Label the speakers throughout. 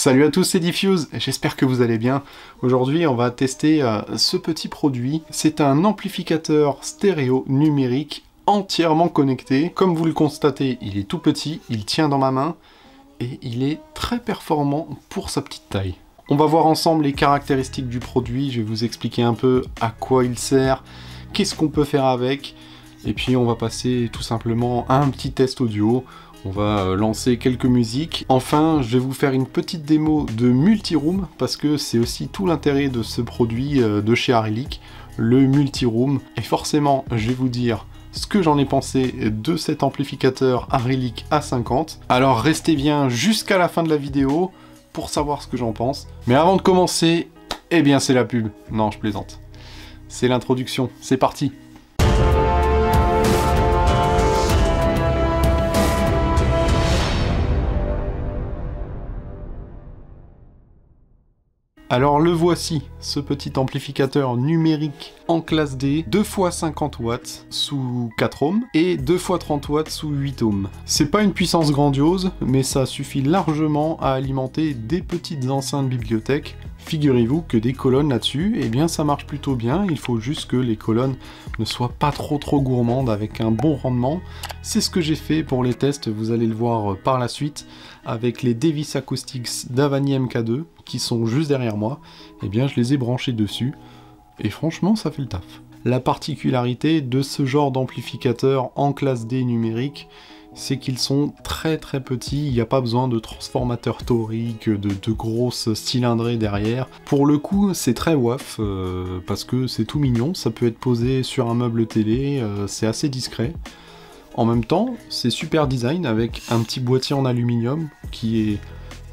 Speaker 1: Salut à tous, c'est Diffuse, j'espère que vous allez bien. Aujourd'hui, on va tester ce petit produit. C'est un amplificateur stéréo numérique entièrement connecté. Comme vous le constatez, il est tout petit, il tient dans ma main et il est très performant pour sa petite taille. On va voir ensemble les caractéristiques du produit, je vais vous expliquer un peu à quoi il sert, qu'est-ce qu'on peut faire avec, et puis on va passer tout simplement à un petit test audio. On va lancer quelques musiques. Enfin, je vais vous faire une petite démo de multi-room, parce que c'est aussi tout l'intérêt de ce produit de chez Arelic, le multi-room. Et forcément, je vais vous dire ce que j'en ai pensé de cet amplificateur Arelic A50. Alors restez bien jusqu'à la fin de la vidéo pour savoir ce que j'en pense. Mais avant de commencer, eh bien c'est la pub. Non, je plaisante. C'est l'introduction, c'est parti. Alors le voici, ce petit amplificateur numérique en classe D, 2x50 watts sous 4 ohms et 2x30 watts sous 8 ohms. C'est pas une puissance grandiose, mais ça suffit largement à alimenter des petites enceintes bibliothèque. Figurez-vous que des colonnes là-dessus, eh bien ça marche plutôt bien, il faut juste que les colonnes ne soient pas trop gourmandes avec un bon rendement. C'est ce que j'ai fait pour les tests, vous allez le voir par la suite, avec les Davis Acoustics d'Avani MK2, qui sont juste derrière moi, eh bien je les ai branchés dessus, et franchement ça fait le taf. La particularité de ce genre d'amplificateur en classe D numérique, c'est qu'ils sont très petits, il n'y a pas besoin de transformateur torique, de grosses cylindrées derrière. Pour le coup, c'est très WAF, parce que c'est tout mignon, ça peut être posé sur un meuble télé, c'est assez discret. En même temps, c'est super design avec un petit boîtier en aluminium qui est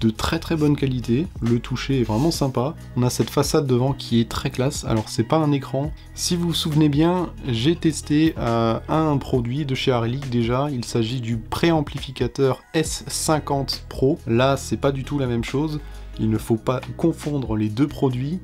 Speaker 1: de très bonne qualité, le toucher est vraiment sympa. On a cette façade devant qui est très classe, alors c'est pas un écran. Si vous vous souvenez bien, j'ai testé un produit de chez Arelic déjà, il s'agit du préamplificateur S50 Pro. Là, c'est pas du tout la même chose, il ne faut pas confondre les deux produits.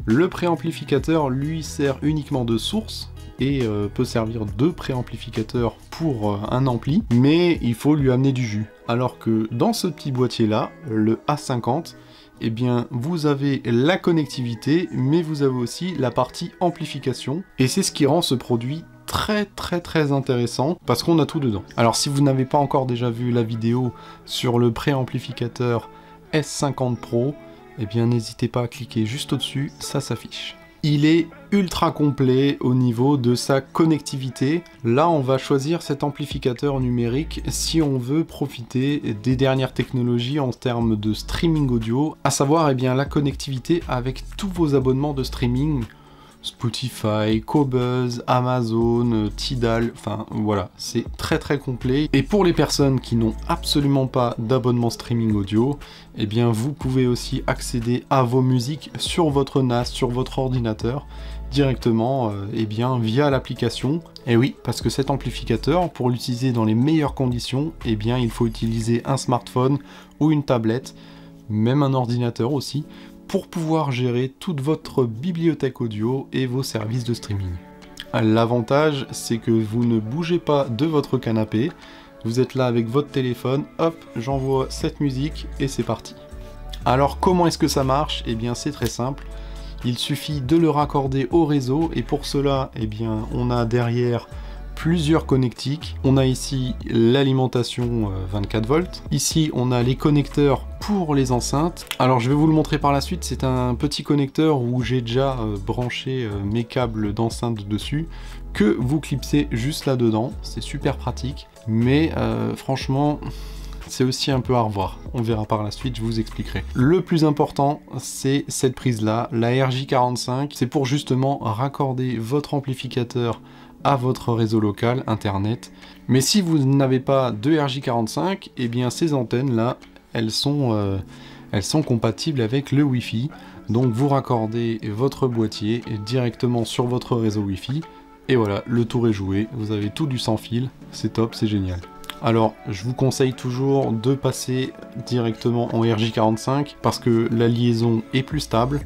Speaker 1: Le préamplificateur, lui, sert uniquement de source, et peut servir de préamplificateur pour un ampli, mais il faut lui amener du jus. Alors que dans ce petit boîtier là, le A50, eh bien vous avez la connectivité, mais vous avez aussi la partie amplification, et c'est ce qui rend ce produit très intéressant, parce qu'on a tout dedans. Alors si vous n'avez pas encore déjà vu la vidéo sur le préamplificateur S50 Pro, eh bien n'hésitez pas à cliquer juste au-dessus, ça s'affiche. Il est ultra complet au niveau de sa connectivité. Là, on va choisir cet amplificateur numérique si on veut profiter des dernières technologies en termes de streaming audio, à savoir eh bien, la connectivité avec tous vos abonnements de streaming, Spotify, Qobuz, Amazon, Tidal, enfin voilà, c'est très complet. Et pour les personnes qui n'ont absolument pas d'abonnement streaming audio, eh bien vous pouvez aussi accéder à vos musiques sur votre NAS, sur votre ordinateur, directement eh bien, via l'application. Et oui, parce que cet amplificateur, pour l'utiliser dans les meilleures conditions, eh bien il faut utiliser un smartphone ou une tablette, même un ordinateur aussi, pour pouvoir gérer toute votre bibliothèque audio et vos services de streaming. L'avantage, c'est que vous ne bougez pas de votre canapé, vous êtes là avec votre téléphone, hop, j'envoie cette musique et c'est parti. Alors comment est-ce que ça marche? Eh bien c'est très simple, il suffit de le raccorder au réseau, et pour cela, eh bien on a derrière plusieurs connectiques. On a ici l'alimentation 24 volts. Ici, on a les connecteurs pour les enceintes. Alors, je vais vous le montrer par la suite. C'est un petit connecteur où j'ai déjà branché mes câbles d'enceinte dessus, que vous clipsez juste là-dedans. C'est super pratique. Mais franchement, c'est aussi un peu à revoir. On verra par la suite, je vous expliquerai. Le plus important, c'est cette prise-là, la RJ45. C'est pour justement raccorder votre amplificateur à votre réseau local internet. Mais si vous n'avez pas de RJ45, eh bien ces antennes là, elles sont compatibles avec le Wi-Fi. Donc vous raccordez votre boîtier directement sur votre réseau Wi-Fi, et voilà, le tour est joué, vous avez tout du sans fil, c'est top, c'est génial. Alors je vous conseille toujours de passer directement en RJ45 parce que la liaison est plus stable.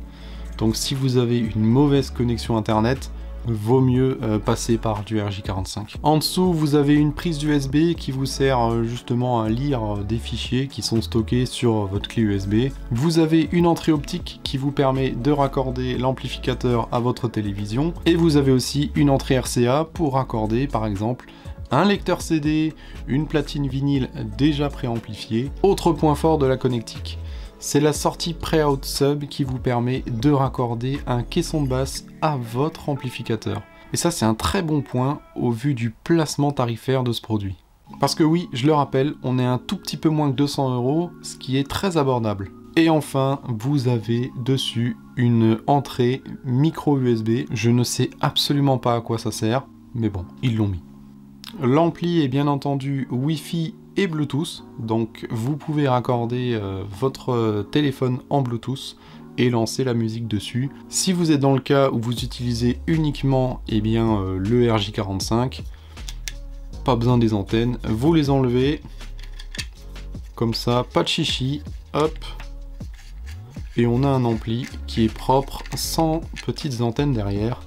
Speaker 1: Donc si vous avez une mauvaise connexion internet, vaut mieux passer par du RJ45. En dessous, vous avez une prise USB qui vous sert justement à lire des fichiers qui sont stockés sur votre clé USB. Vous avez une entrée optique qui vous permet de raccorder l'amplificateur à votre télévision. Et vous avez aussi une entrée RCA pour raccorder par exemple un lecteur CD, une platine vinyle déjà préamplifiée. Autre point fort de la connectique, c'est la sortie Pre-Out Sub qui vous permet de raccorder un caisson de basse à votre amplificateur. Et ça, c'est un très bon point au vu du placement tarifaire de ce produit. Parce que oui, je le rappelle, on est un tout petit peu moins que 200 €, ce qui est très abordable. Et enfin, vous avez dessus une entrée micro USB. Je ne sais absolument pas à quoi ça sert, mais bon, ils l'ont mis. L'ampli est bien entendu Wi-Fi et Bluetooth, donc vous pouvez raccorder votre téléphone en Bluetooth et lancer la musique dessus. Si vous êtes dans le cas où vous utilisez uniquement le RJ45, pas besoin des antennes, vous les enlevez, comme ça, pas de chichi, hop, et on a un ampli qui est propre, sans petites antennes derrière,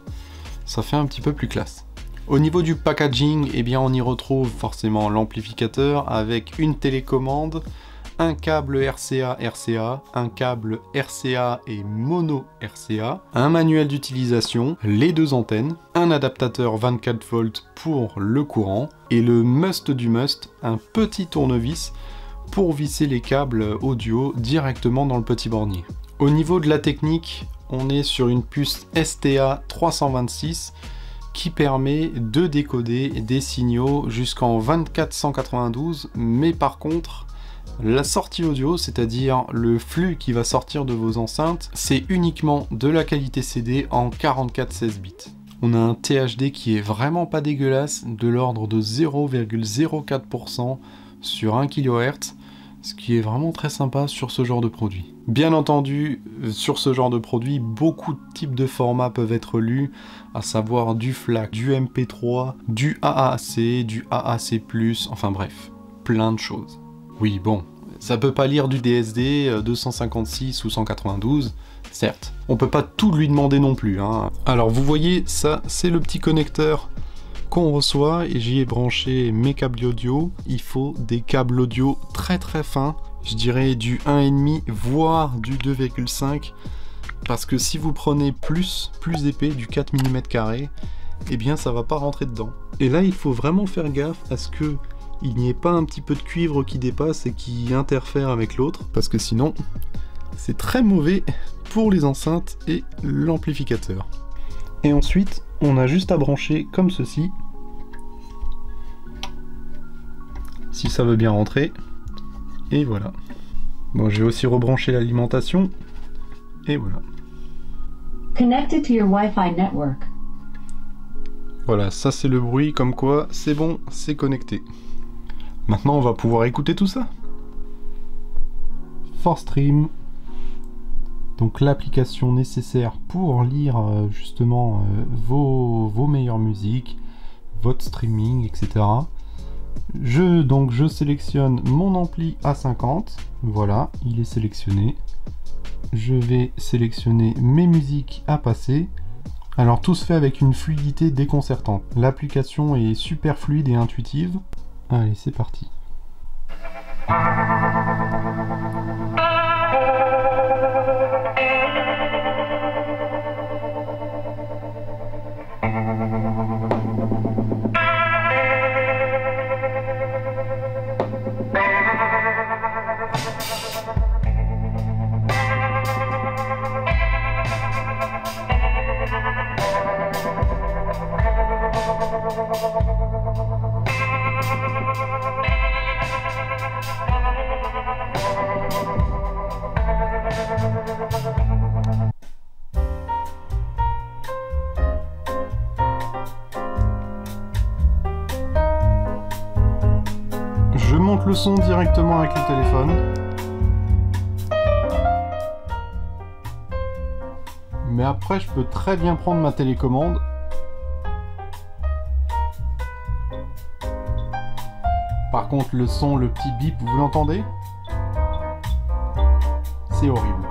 Speaker 1: ça fait un petit peu plus classe. Au niveau du packaging, eh bien on y retrouve forcément l'amplificateur avec une télécommande, un câble RCA, un câble RCA et mono RCA, un manuel d'utilisation, les deux antennes, un adaptateur 24 volts pour le courant et le must du must, un petit tournevis pour visser les câbles audio directement dans le petit bornier. Au niveau de la technique, on est sur une puce STA 326 qui permet de décoder des signaux jusqu'en 2492, mais par contre, la sortie audio, c'est-à-dire le flux qui va sortir de vos enceintes, c'est uniquement de la qualité CD en 44/16 bits. On a un THD qui est vraiment pas dégueulasse, de l'ordre de 0,04% sur 1 kHz, ce qui est vraiment très sympa sur ce genre de produit. Bien entendu, sur ce genre de produit, beaucoup de types de formats peuvent être lus, à savoir du FLAC, du MP3, du AAC, du AAC+, enfin bref, plein de choses. Oui, bon, ça peut pas lire du DSD 256 ou 192, certes. On peut pas tout lui demander non plus, hein. Alors vous voyez, ça, c'est le petit connecteur qu'on reçoit et j'y ai branché mes câbles audio. Il faut des câbles audio très très fins, je dirais du 1,5 voire du 2,5, parce que si vous prenez plus épais, du 4 mm², eh bien ça va pas rentrer dedans. Et là il faut vraiment faire gaffe à ce que il n'y ait pas un petit peu de cuivre qui dépasse et qui interfère avec l'autre, parce que sinon c'est très mauvais pour les enceintes et l'amplificateur. Et ensuite on a juste à brancher comme ceci, si ça veut bien rentrer, et voilà. Bon, j'ai aussi rebranché l'alimentation, et voilà.
Speaker 2: Connected to your Wi-Fi network.
Speaker 1: Voilà, ça c'est le bruit comme quoi c'est bon, c'est connecté. Maintenant on va pouvoir écouter tout ça. ForStream, donc l'application nécessaire pour lire justement vos meilleures musiques, votre streaming, etc. Je sélectionne mon ampli A50, voilà, il est sélectionné. Je vais sélectionner mes musiques à passer. Alors tout se fait avec une fluidité déconcertante. L'application est super fluide et intuitive. Allez, c'est parti. Je monte le son directement avec le téléphone. Mais après, je peux très bien prendre ma télécommande. Par contre, le son, le petit bip, vous l'entendez? C'est horrible.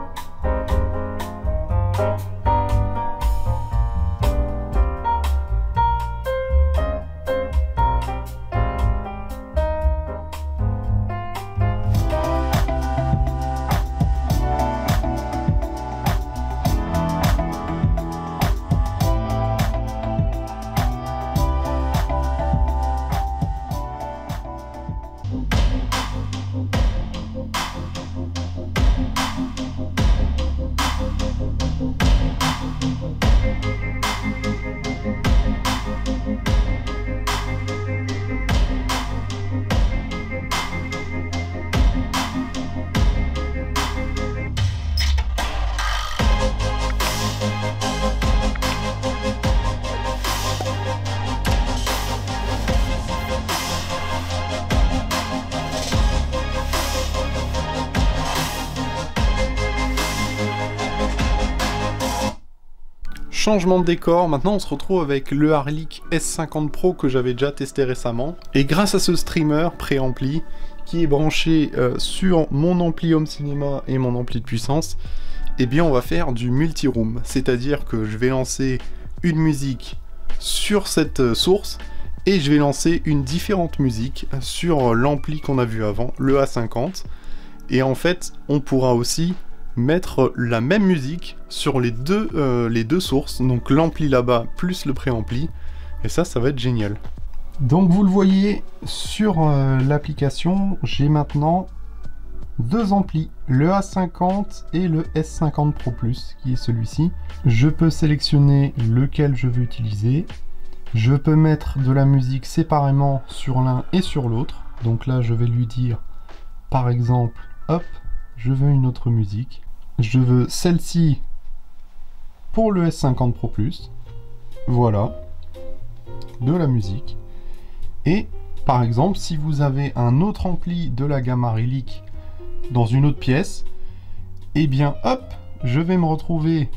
Speaker 1: Changement de décor, maintenant on se retrouve avec le Harley S50 Pro que j'avais déjà testé récemment. Et grâce à ce streamer préampli qui est branché sur mon ampli home cinéma et mon ampli de puissance, eh bien on va faire du multi-room. C'est-à-dire que je vais lancer une musique sur cette source et je vais lancer une différente musique sur l'ampli qu'on a vu avant, le A50. Et en fait, on pourra aussi mettre la même musique sur les deux sources, donc l'ampli là-bas plus le préampli, et ça va être génial. Donc vous le voyez sur l'application, j'ai maintenant deux amplis, le A50 et le S50 Pro Plus, qui est celui-ci. Je peux sélectionner lequel je veux utiliser, je peux mettre de la musique séparément sur l'un et sur l'autre, donc là je vais lui dire par exemple, hop, je veux une autre musique. Je veux celle-ci pour le S50 Pro Plus. Voilà. De la musique. Et par exemple, si vous avez un autre ampli de la gamme Harley dans une autre pièce, eh bien hop, je vais me retrouver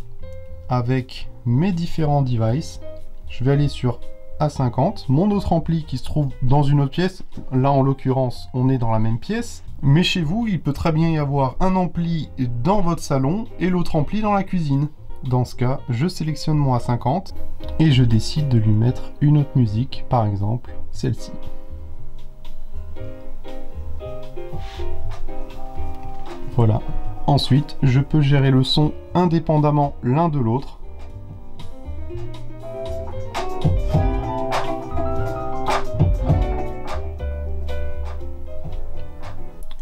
Speaker 1: avec mes différents devices. Je vais aller sur A50, mon autre ampli qui se trouve dans une autre pièce. Là en l'occurrence, on est dans la même pièce. Mais chez vous, il peut très bien y avoir un ampli dans votre salon et l'autre ampli dans la cuisine. Dans ce cas, je sélectionne mon A50 et je décide de lui mettre une autre musique, par exemple celle-ci. Voilà. Ensuite, je peux gérer le son indépendamment l'un de l'autre.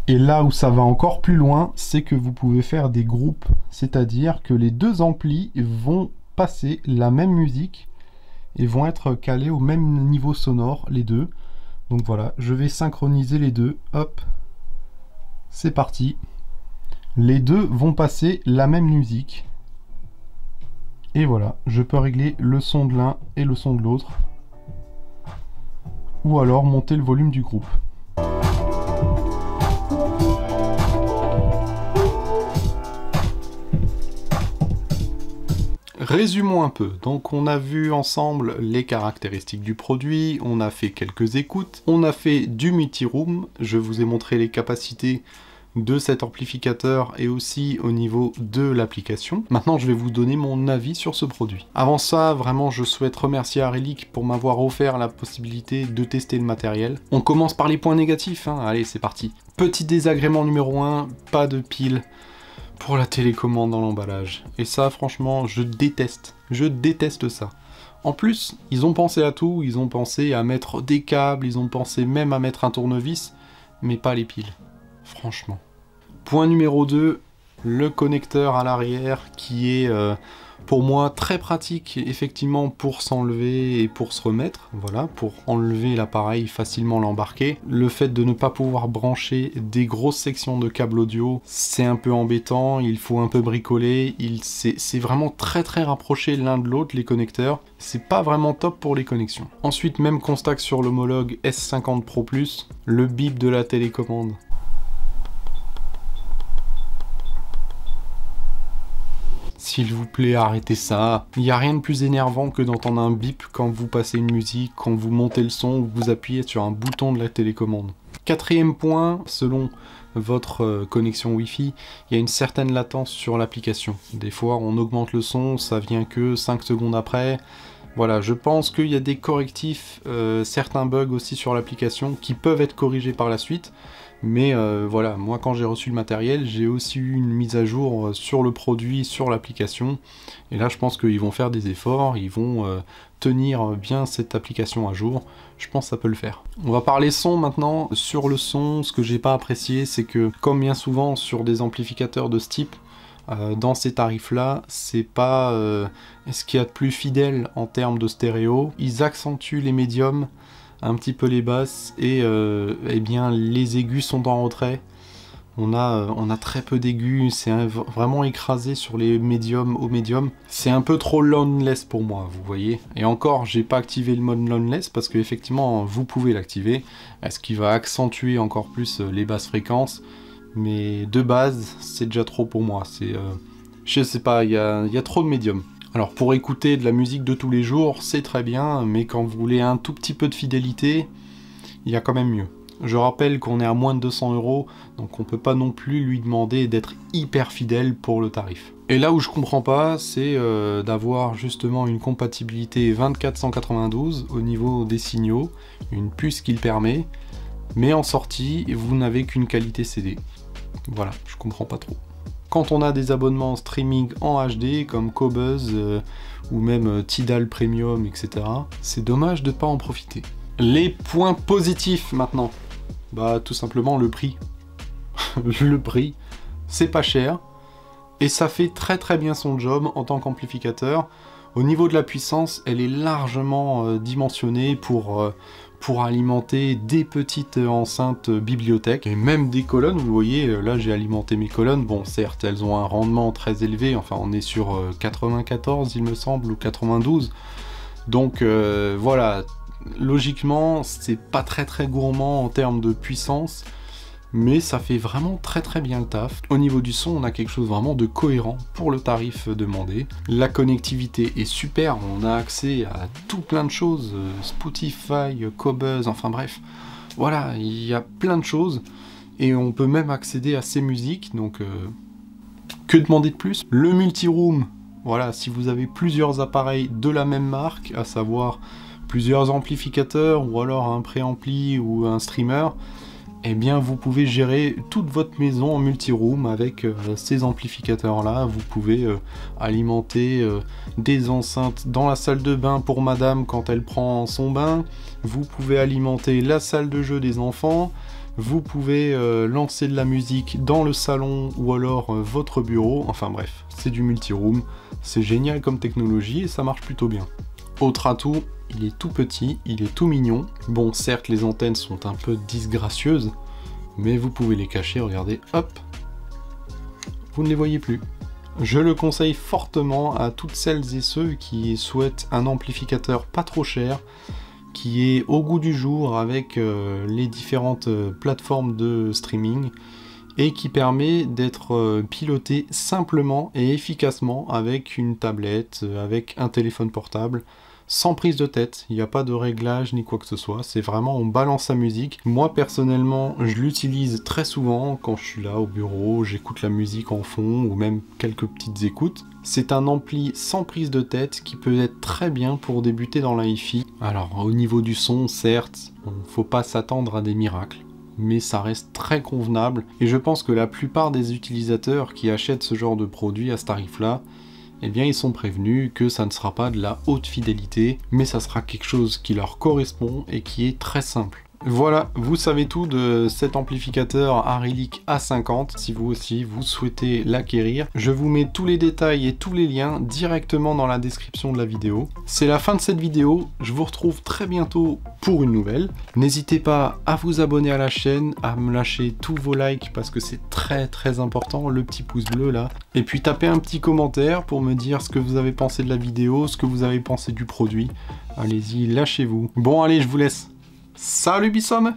Speaker 1: Et là où ça va encore plus loin, c'est que vous pouvez faire des groupes, c'est-à-dire que les deux amplis vont passer la même musique et vont être calés au même niveau sonore, les deux. Donc voilà, je vais synchroniser les deux, hop, c'est parti. Les deux vont passer la même musique. Et voilà, je peux régler le son de l'un et le son de l'autre. Ou alors monter le volume du groupe. Résumons un peu, donc on a vu ensemble les caractéristiques du produit, on a fait quelques écoutes, on a fait du multi-room, je vous ai montré les capacités de cet amplificateur et aussi au niveau de l'application. Maintenant je vais vous donner mon avis sur ce produit. Avant ça, vraiment je souhaite remercier Harley pour m'avoir offert la possibilité de tester le matériel. On commence par les points négatifs, hein. Allez c'est parti. Petit désagrément numéro 1, pas de pile pour la télécommande dans l'emballage. Et ça, franchement, je déteste ça. En plus, ils ont pensé à tout, ils ont pensé à mettre des câbles, ils ont pensé même à mettre un tournevis, mais pas les piles. Franchement. Point numéro 2, le connecteur à l'arrière qui est pour moi très pratique effectivement pour s'enlever et pour se remettre, voilà, pour enlever l'appareil, facilement l'embarquer. Le fait de ne pas pouvoir brancher des grosses sections de câbles audio, c'est un peu embêtant, il faut un peu bricoler, c'est vraiment très rapproché l'un de l'autre les connecteurs, c'est pas vraiment top pour les connexions. Ensuite, même constat que sur l'homologue S50 Pro Plus, le bip de la télécommande. S'il vous plaît, arrêtez ça. Il n'y a rien de plus énervant que d'entendre un bip quand vous passez une musique, quand vous montez le son ou vous appuyez sur un bouton de la télécommande. Quatrième point, selon votre connexion Wi-Fi, il y a une certaine latence sur l'application. Des fois, on augmente le son, ça vient que 5 secondes après. Voilà, je pense qu'il y a des correctifs, certains bugs aussi sur l'application qui peuvent être corrigés par la suite. Mais voilà, moi quand j'ai reçu le matériel, j'ai aussi eu une mise à jour sur le produit, sur l'application. Et là je pense qu'ils vont faire des efforts, ils vont tenir bien cette application à jour. Je pense que ça peut le faire. On va parler son maintenant. Sur le son, ce que j'ai pas apprécié, c'est que comme bien souvent sur des amplificateurs de ce type, dans ces tarifs-là, c'est pas ce qu'il y a de plus fidèle en termes de stéréo. Ils accentuent les médiums, un petit peu les basses, et eh bien les aigus sont en retrait. On a très peu d'aigus, c'est vraiment écrasé sur les médiums au médium. C'est un peu trop loudless pour moi, vous voyez. Et encore, j'ai pas activé le mode loudless parce que effectivement, vous pouvez l'activer, ce qui va accentuer encore plus les basses fréquences. Mais de base, c'est déjà trop pour moi. Je sais pas, il y a trop de médium. Alors pour écouter de la musique de tous les jours, c'est très bien, mais quand vous voulez un tout petit peu de fidélité, il y a quand même mieux. Je rappelle qu'on est à moins de 200 €, donc on peut pas non plus lui demander d'être hyper fidèle pour le tarif. Et là où je comprends pas, c'est d'avoir justement une compatibilité 2492 au niveau des signaux, une puce qui le permet, mais en sortie, vous n'avez qu'une qualité CD. Voilà, je comprends pas trop. Quand on a des abonnements streaming en HD, comme Qobuz, ou même Tidal Premium, etc., c'est dommage de pas en profiter. Les points positifs maintenant. Bah tout simplement le prix. Le prix, c'est pas cher, et ça fait très bien son job en tant qu'amplificateur. Au niveau de la puissance, elle est largement dimensionnée pour alimenter des petites enceintes bibliothèques, et même des colonnes. Vous voyez, là j'ai alimenté mes colonnes. Bon, certes, elles ont un rendement très élevé, enfin on est sur 94 il me semble, ou 92. Donc voilà, logiquement, c'est pas très gourmand en termes de puissance, mais ça fait vraiment très bien le taf. Au niveau du son, on a quelque chose vraiment de cohérent pour le tarif demandé. La connectivité est super, on a accès à tout plein de choses, Spotify, Qobuz, enfin bref. Voilà, il y a plein de choses, et on peut même accéder à ces musiques, donc que demander de plus? Le multi-room, voilà, si vous avez plusieurs appareils de la même marque, à savoir plusieurs amplificateurs, ou alors un préampli ou un streamer, eh bien vous pouvez gérer toute votre maison en multi-room avec ces amplificateurs-là. Vous pouvez alimenter des enceintes dans la salle de bain pour madame quand elle prend son bain. Vous pouvez alimenter la salle de jeu des enfants. Vous pouvez lancer de la musique dans le salon ou alors votre bureau. Enfin bref, c'est du multi-room. C'est génial comme technologie et ça marche plutôt bien. Autre atout, il est tout petit, il est tout mignon. Bon, certes, les antennes sont un peu disgracieuses, mais vous pouvez les cacher, regardez, hop, vous ne les voyez plus. Je le conseille fortement à toutes celles et ceux qui souhaitent un amplificateur pas trop cher, qui est au goût du jour avec les différentes plateformes de streaming, et qui permet d'être piloté simplement et efficacement avec une tablette, avec un téléphone portable, sans prise de tête. Il n'y a pas de réglage ni quoi que ce soit, c'est vraiment on balance sa musique. Moi personnellement, je l'utilise très souvent quand je suis là au bureau, j'écoute la musique en fond ou même quelques petites écoutes. C'est un ampli sans prise de tête qui peut être très bien pour débuter dans la hi-fi. Alors au niveau du son, certes, faut pas s'attendre à des miracles, mais ça reste très convenable, et je pense que la plupart des utilisateurs qui achètent ce genre de produit à ce tarif-là, eh bien ils sont prévenus que ça ne sera pas de la haute fidélité, mais ça sera quelque chose qui leur correspond et qui est très simple. Voilà, vous savez tout de cet amplificateur Arilic A50, si vous aussi vous souhaitez l'acquérir. Je vous mets tous les détails et tous les liens directement dans la description de la vidéo. C'est la fin de cette vidéo, je vous retrouve très bientôt pour une nouvelle. N'hésitez pas à vous abonner à la chaîne, à me lâcher tous vos likes parce que c'est très important, le petit pouce bleu là. Et puis tapez un petit commentaire pour me dire ce que vous avez pensé de la vidéo, ce que vous avez pensé du produit. Allez-y, lâchez-vous. Bon allez, je vous laisse. Salut Bissom!